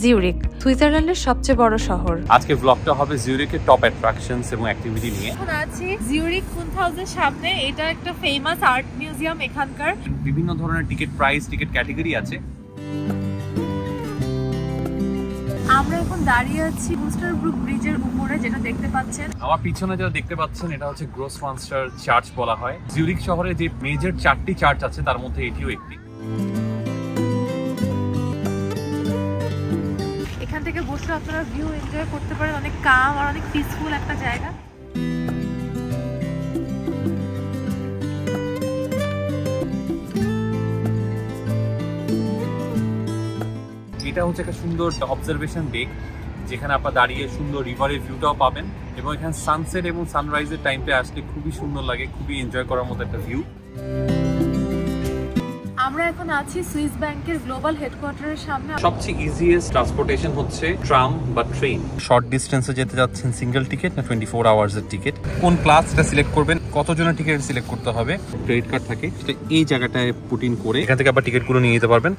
Zurich, সুইজারল্যান্ডের সবচেয়ে বড় শহর। আজকে ব্লগটা হবে জিউরিকের টপ অ্যাট্রাকশনস এবং অ্যাক্টিভিটি নিয়ে। এখন আছি জিউরিক কুনহাউসের সামনে। এটা একটা ফেমাস আর্ট মিউজিয়াম এখানকার। বিভিন্ন ধরনের টিকিট প্রাইস, টিকিট ক্যাটাগরি আছে। আমরা এখন দাঁড়িয়ে আছি বুস্টারব্রুক ব্রিজের উপরে, যেটা দেখতে পাচ্ছেন। আমার পিছনে যেটা দেখতে পাচ্ছেন এটা হচ্ছে গ্রোসমানস্টার চার্চ বলা হয়। জিউরিক শহরে যে মেজর 4টি চার্চ আছে তার মধ্যে এটিও একটি। এখান থেকে বসে আপনারা ভিউ এনজয় করতে পারেন। অনেক কাম আর অনেক পিসফুল একটা জায়গা। এটা হচ্ছে একটা সুন্দর অবজারভেশন ডেক, যেখানে আপনারা দাঁড়িয়ে সুন্দর রিভারের ভিউটাও পাবেন এবং এখানে সানসেট এবং সানরাইজের টাইমটা আসলে খুবই সুন্দর লাগে, খুবই এনজয় করার মতো একটা ভিউ। আমরা এখন আছি সুইস ব্যাংকের গ্লোবাল হেডকোয়ার্টারের সামনে। সবচেয়ে ইজিয়েস্ট ট্রান্সপোর্টেশন হচ্ছে ট্রাম বা ট্রেন। শর্ট ডিস্টেন্সে যেতে যাচ্ছেন সিঙ্গেল টিকিট না 24 আওয়ার্সের টিকিট, কোন ক্লাসটা সিলেক্ট করবেন, কতজনের টিকিট সিলেক্ট করতে হবে, ক্রেডিট কার্ড থাকে সেটা এই জায়গাটায় পুট ইন করে এখান থেকে আবার টিকিটগুলো নিয়ে নিতে পারবেন।